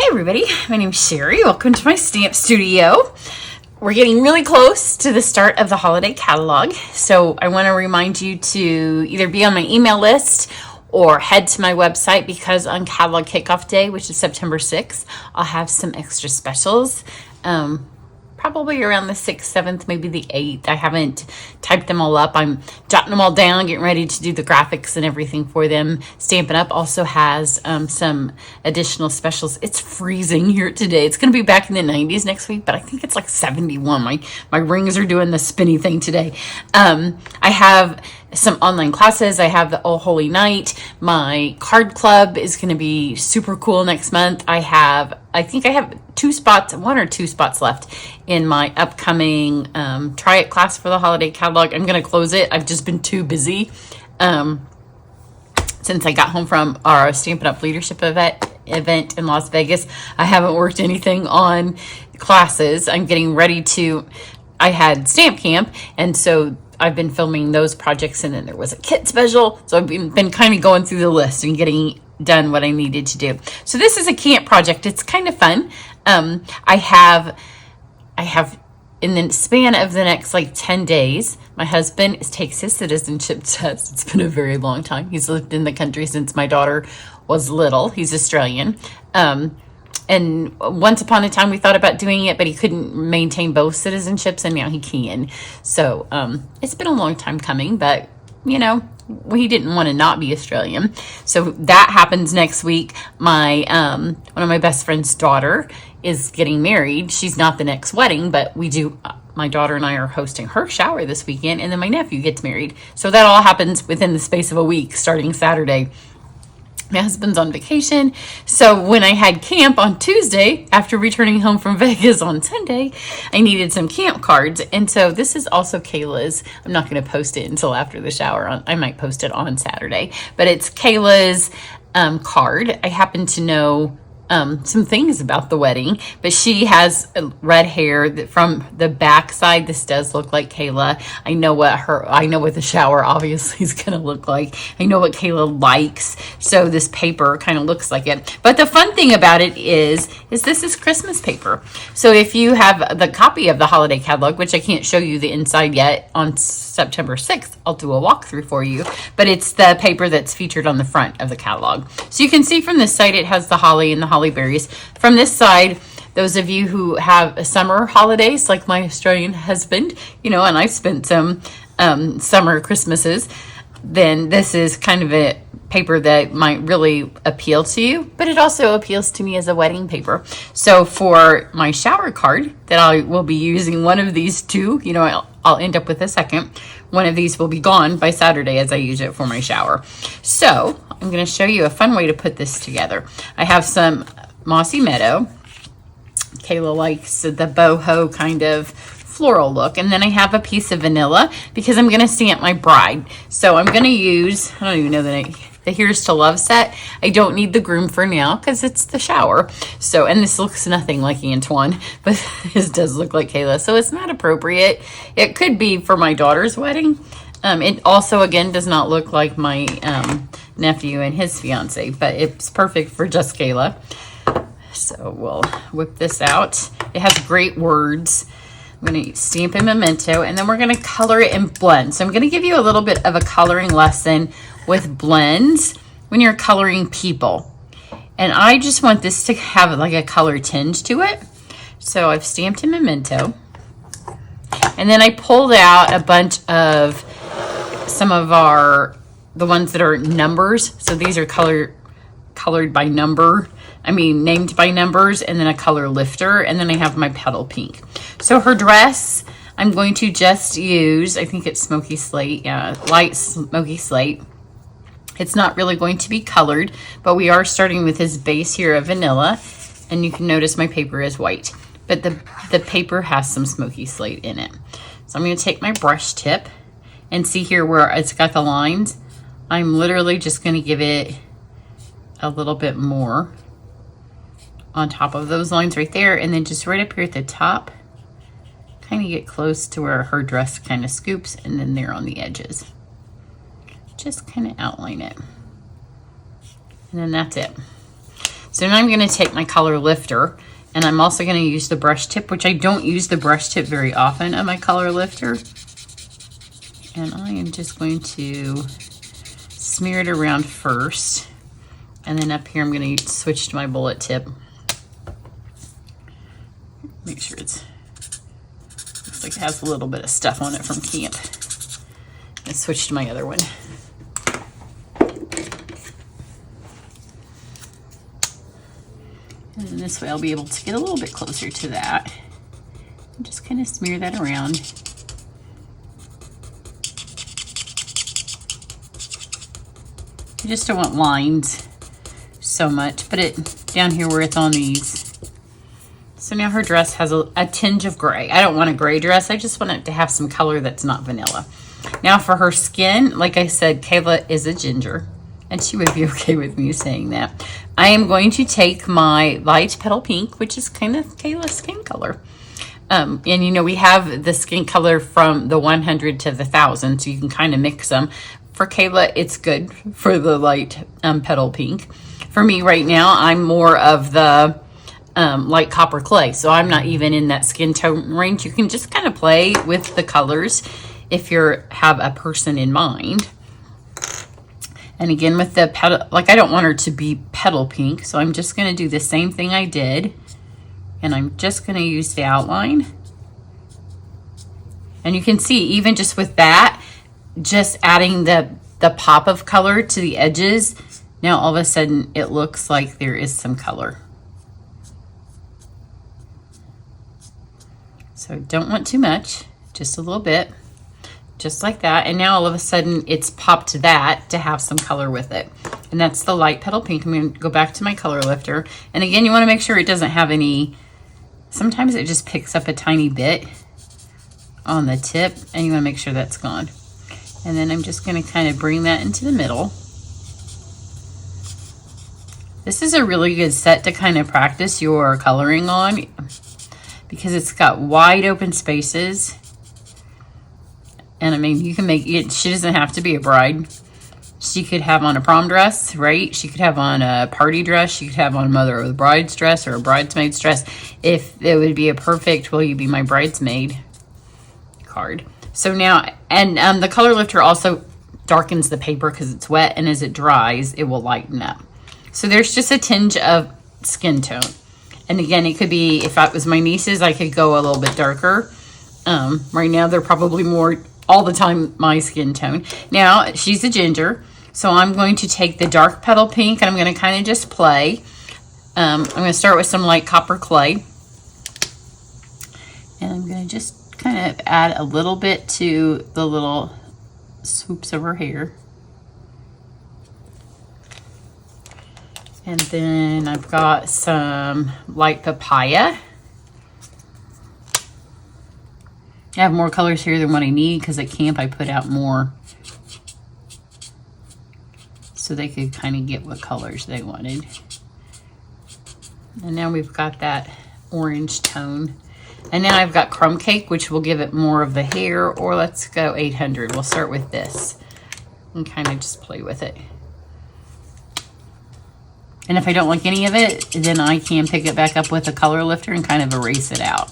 everybody, my name is Sherry. Welcome to my stamp studio. We're getting really close to the start of the holiday catalog, so I want to remind you to either be on my email list or head to my website, because on catalog kickoff day, which is September 6th, I'll have some extra specials. Probably around the 6th, 7th, maybe the 8th. I haven't typed them all up. I'm jotting them all down, getting ready to do the graphics and everything for them. Stampin' Up! Also has some additional specials. It's freezing here today. It's going to be back in the 90s next week, but I think it's like 71. My rings are doing the spinny thing today. I have some online classes. I have the Oh Holy Night. My card club is going to be super cool next month. I think I have one or two spots left in my upcoming Try It class for the holiday catalog. I'm going to close it. I've just been too busy since I got home from our Stampin' Up! Leadership event in Las Vegas. I haven't worked anything on classes. I'm getting ready I had Stamp Camp, and so I've been filming those projects, and then there was a kit special. So I've been kind of going through the list and getting done what I needed to do. So this is a camp project. It's kind of fun. I have in the span of the next like 10 days, my husband takes his citizenship test. It's been a very long time. He's lived in the country since my daughter was little. He's Australian. And once upon a time we thought about doing it, but he couldn't maintain both citizenships, and now he can. So it's been a long time coming, but you know, he didn't want to not be Australian. So that happens next week. My one of my best friend's daughter is getting married. She's not the next wedding, but we do. My daughter and I are hosting her shower this weekend, and then my nephew gets married. So that all happens within the space of a week, starting Saturday. My husband's on vacation. So when I had camp on Tuesday, after returning home from Vegas on Sunday, I needed some camp cards. And so this is also Kayla's. I'm not going to post it until after the shower. I might post it on Saturday. But it's Kayla's card. I happen to know some things about the wedding, but she has red hair that from the back side. This does look like Kayla. I know what the shower obviously is going to look like. I know what Kayla likes. So this paper kind of looks like it. But the fun thing about it is this is Christmas paper. So if you have the copy of the holiday catalog, which I can't show you the inside yet, on September 6th, I'll do a walkthrough for you, but it's the paper that's featured on the front of the catalog. So you can see from this side, it has the holly and the holly berries. From this side, those of you who have summer holidays, like my Australian husband, you know, and I've spent some summer Christmases, then this is kind of a paper that might really appeal to you, but it also appeals to me as a wedding paper. So for my shower card that I will be using, one of these two, you know, I'll end up with a second. One of these will be gone by Saturday as I use it for my shower. So I'm going to show you a fun way to put this together. I have some Mossy Meadow. Kayla likes the boho kind of floral look. And then I have a piece of vanilla because I'm going to stamp my bride. So I'm going to use, I don't even know the Here's to Love set. I don't need the groom for now because it's the shower. So, and this looks nothing like Antoine, but this does look like Kayla. So it's not appropriate. It could be for my daughter's wedding. It also, again, does not look like my nephew and his fiance, but it's perfect for just Kayla. So we'll whip this out. It has great words. I'm going to stamp in Memento, and then we're going to color it in blend. So I'm going to give you a little bit of a coloring lesson with blends when you're coloring people. And I just want this to have like a color tinge to it. So I've stamped in Memento. And then I pulled out a bunch of some of the ones that are numbers. So these are colored by number. Named by numbers, and then a color lifter, and then I have my petal pink. So her dress, I'm going to just use, I think it's smoky slate, light smoky slate. It's not really going to be colored, but we are starting with this base here of vanilla, and you can notice my paper is white, but the paper has some smoky slate in it. So I'm going to take my brush tip, and see here where it's got the lines. I'm literally just going to give it a little bit more on top of those lines right there, and then just right up here at the top, kind of get close to where her dress kind of scoops, and then there on the edges. Just kind of outline it. And then that's it. So now I'm going to take my color lifter, and I'm also going to use the brush tip, which I don't use the brush tip very often on my color lifter. And I am just going to smear it around first. And then up here, I'm going to switch to my bullet tip. Make sure looks like it has a little bit of stuff on it from camp. And switch to my other one. And then this way I'll be able to get a little bit closer to that. And just kind of smear that around. I just don't want lines so much, but it down here where it's on these. So now her dress has a tinge of gray. I don't want a gray dress. I just want it to have some color that's not vanilla. Now for her skin, like I said, Kayla is a ginger, and she would be okay with me saying that. I am going to take my light petal pink, which is kind of Kayla's skin color. And you know, we have the skin color from the 100 to the 1000, so you can kind of mix them. For Kayla, it's good for the light petal pink. For me right now, I'm more of the light copper clay, so I'm not even in that skin tone range. You can just kind of play with the colors if you have a person in mind. And again, with the petal, like I don't want her to be petal pink, so I'm just going to do the same thing I did, and I'm just going to use the outline. And you can see, even just with that, just adding the pop of color to the edges, now all of a sudden it looks like there is some color. So don't want too much, just a little bit, just like that. And now all of a sudden it's popped that to have some color with it. And that's the light petal pink. I'm going to go back to my color lifter. And again, you want to make sure it doesn't have any, sometimes it just picks up a tiny bit on the tip, and you want to make sure that's gone. And then I'm just going to kind of bring that into the middle. This is a really good set to kind of practice your coloring on, because it's got wide open spaces. And I mean, you can make it, she doesn't have to be a bride. She could have on a prom dress, right? She could have on a party dress. She could have on mother of the bride's dress or a bridesmaid's dress. If it would be a perfect, will you be my bridesmaid card. So now, and the color lifter also darkens the paper because it's wet, and as it dries, it will lighten up. So there's just a tinge of skin tone. And again, it could be, if I was my nieces, I could go a little bit darker. Right now, they're probably more all the time my skin tone. Now, she's a ginger, so I'm going to take the dark petal pink, and I'm going to kind of just play. I'm going to start with some light copper clay. And I'm going to just kind of add a little bit to the little swoops of her hair. And then I've got some light papaya. I have more colors here than what I need because at camp I put out more so they could kind of get what colors they wanted. And now we've got that orange tone. And now I've got crumb cake, which will give it more of the hair, or let's go 800. We'll start with this and kind of just play with it. And if I don't like any of it, then I can pick it back up with a color lifter and kind of erase it out.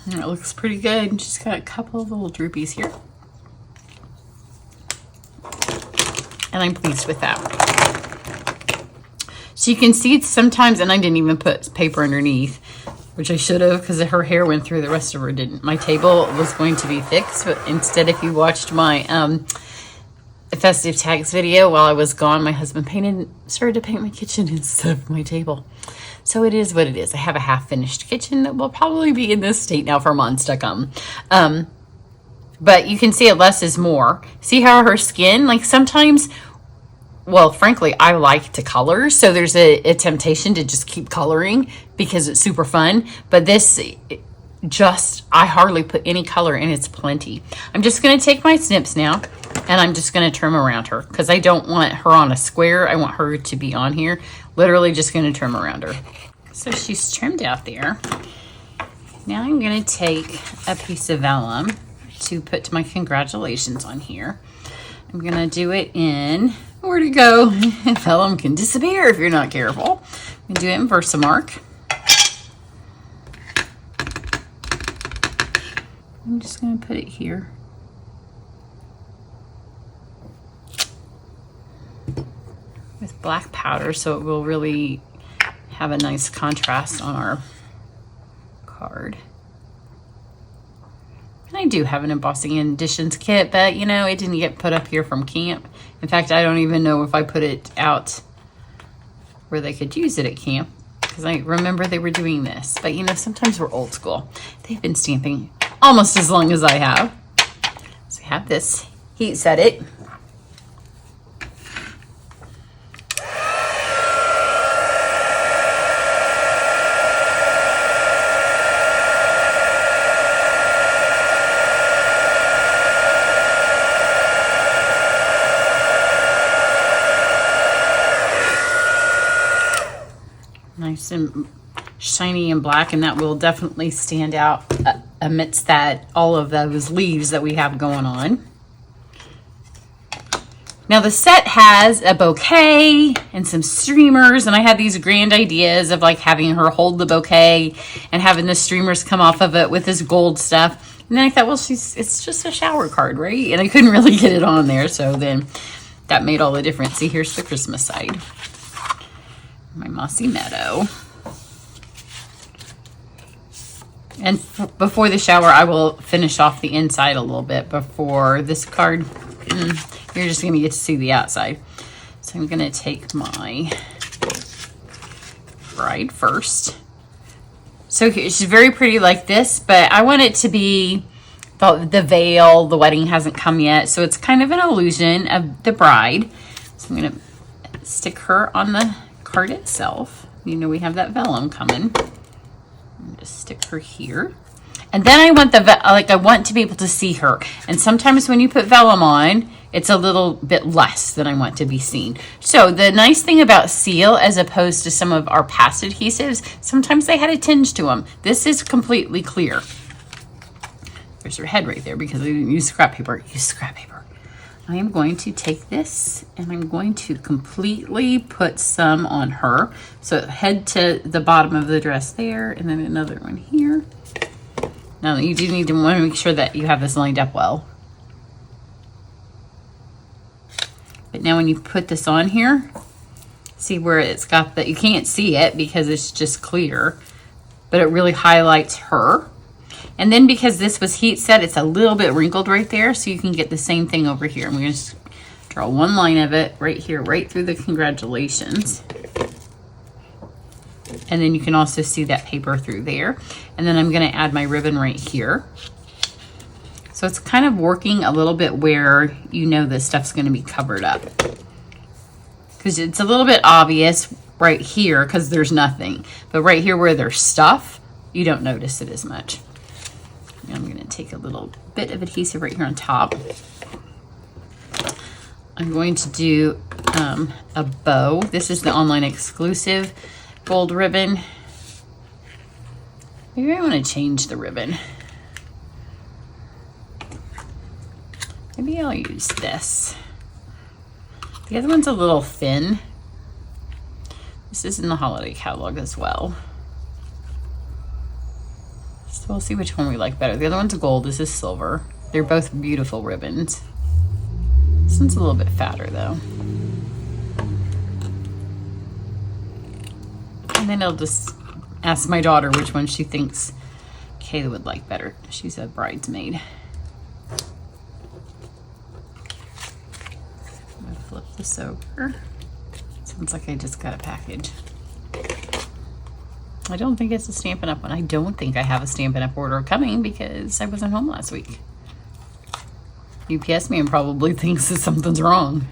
And it looks pretty good. Just got a couple of little droopies here. And I'm pleased with that. So you can see sometimes, and I didn't even put paper underneath, which I should have because her hair went through, the rest of her didn't. My table was going to be fixed, but instead, if you watched my festive tags video while I was gone, my husband started to paint my kitchen instead of my table. So it is what it is. I have a half-finished kitchen that will probably be in this state now for months to come. But you can see it, less is more. See how her skin, like sometimes, well, frankly, I like to color. So there's a temptation to just keep coloring because it's super fun. But this, I hardly put any color and it's plenty. I'm just going to take my snips now and I'm just going to trim around her because I don't want her on a square. I want her to be on here. Literally just going to trim around her. So she's trimmed out there. Now I'm going to take a piece of vellum to put to my congratulations on here. I'm going to do it in, where'd it go? Vellum can disappear if you're not careful. I'm going to do it in Versamark. I'm just going to put it here. With black powder so it will really have a nice contrast on our card. And I do have an embossing additions kit, but you know, it didn't get put up here from camp. In fact, I don't even know if I put it out where they could use it at camp because I remember they were doing this. But you know, sometimes we're old school. They've been stamping almost as long as I have. So I have this heat set it. Nice and shiny and black, and that will definitely stand out amidst that all of those leaves that we have going on. Now the set has a bouquet and some streamers, and I had these grand ideas of like having her hold the bouquet and having the streamers come off of it with this gold stuff. And then I thought, well, it's just a shower card, right? And I couldn't really get it on there, so then that made all the difference. See, here's the Christmas side. My mossy meadow. And before the shower, I will finish off the inside a little bit before this card. You're just going to get to see the outside. So I'm going to take my bride first. So she's very pretty like this, but I want it to be the veil. The wedding hasn't come yet, so it's kind of an illusion of the bride. So I'm going to stick her on the card itself. You know, we have that vellum coming. Just stick her here, and then I want I want to be able to see her. And sometimes when you put vellum on, it's a little bit less than I want to be seen. So the nice thing about seal, as opposed to some of our past adhesives, sometimes they had a tinge to them. This is completely clear. There's her head right there because I didn't use scrap paper. Use scrap paper. I am going to take this and I'm going to completely put some on her. So head to the bottom of the dress there, and then another one here. Now you do need to want to make sure that you have this lined up well. But now when you put this on here, see where it's got that, you can't see it because it's just clear, but it really highlights her. And then because this was heat set, it's a little bit wrinkled right there, so you can get the same thing over here. I'm going to just draw one line of it right here, right through the congratulations. And then you can also see that paper through there. And then I'm going to add my ribbon right here. So it's kind of working a little bit where you know this stuff's going to be covered up. Because it's a little bit obvious right here because there's nothing. But right here where there's stuff, you don't notice it as much. I'm going to take a little bit of adhesive right here on top. I'm going to do a bow. This is the online exclusive gold ribbon. Maybe I want to change the ribbon. Maybe I'll use this. The other one's a little thin. This is in the holiday catalog as well. So we'll see which one we like better. The other one's gold, this is silver. They're both beautiful ribbons. This one's a little bit fatter though. And then I'll just ask my daughter which one she thinks Kayla would like better. She's a bridesmaid. I'm gonna flip this over. Sounds like I just got a package. I don't think it's a Stampin' Up! One. I don't think I have a Stampin' Up! Order coming because I wasn't home last week. UPS man probably thinks that something's wrong.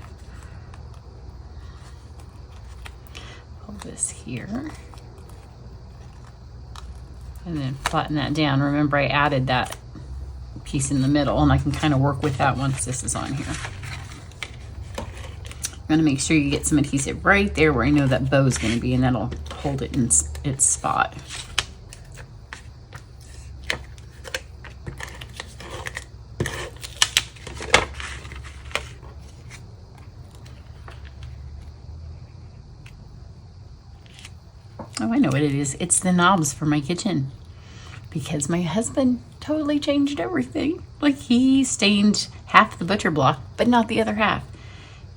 Pull this here. And then flatten that down. Remember, I added that piece in the middle, and I can kind of work with that once this is on here. I'm going to make sure you get some adhesive right there where I know that bow is going to be, and that'll hold it in its spot. Oh, I know what it is. It's the knobs for my kitchen, because my husband totally changed everything. Like, he stained half the butcher block, but not the other half.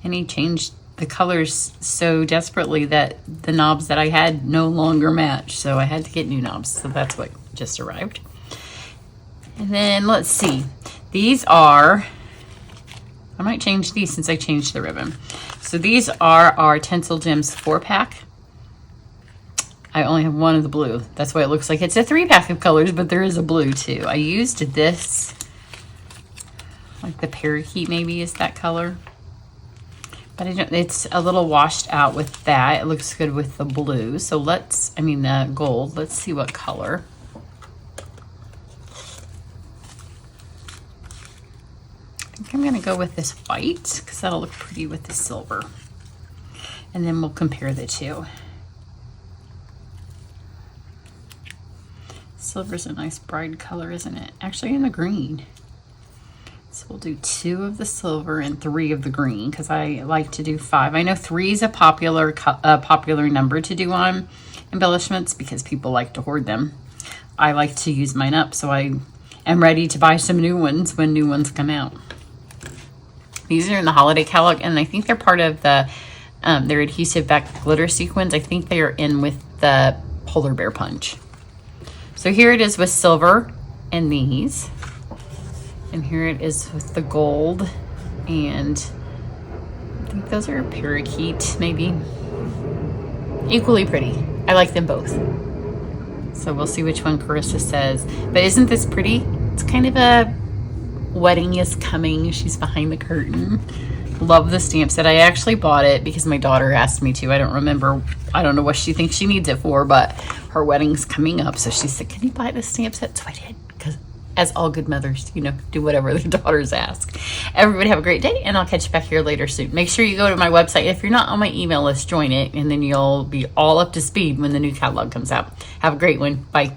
And he changed the colors so desperately that the knobs that I had no longer match. So I had to get new knobs. So that's what just arrived. And then let's see. These are, I might change these since I changed the ribbon. So these are our Tinsel Gems 4-pack. I only have one of the blue. That's why it looks like it's a 3-pack of colors, but there is a blue too. I used this, like the parakeet maybe is that color. But I don't, it's a little washed out with that. It looks good with the blue. So let's, I mean the gold. Let's see what color. I think I'm gonna go with this white because that'll look pretty with the silver. And then we'll compare the two. Silver's a nice bright color, isn't it? Actually, in the green. So we'll do 2 of the silver and 3 of the green because I like to do 5. I know 3 is a popular number to do on embellishments because people like to hoard them. I like to use mine up, so I am ready to buy some new ones when new ones come out. These are in the holiday catalog, and I think they're part of the their adhesive back glitter sequins. I think they are in with the polar bear punch. So here it is with silver and these. And here it is with the gold. And I think those are parakeet, maybe. Equally pretty. I like them both. So we'll see which one Carissa says. But isn't this pretty? It's kind of a wedding is coming. She's behind the curtain. Love the stamp set. I actually bought it because my daughter asked me to. I don't remember. I don't know what she thinks she needs it for, but her wedding's coming up. So she said, can you buy this stamp set? So I did, because as all good mothers, you know, do whatever their daughters ask. Everybody have a great day, and I'll catch you back here later soon. Make sure you go to my website. If you're not on my email list, join it, and then you'll be all up to speed when the new catalog comes out. Have a great one. Bye.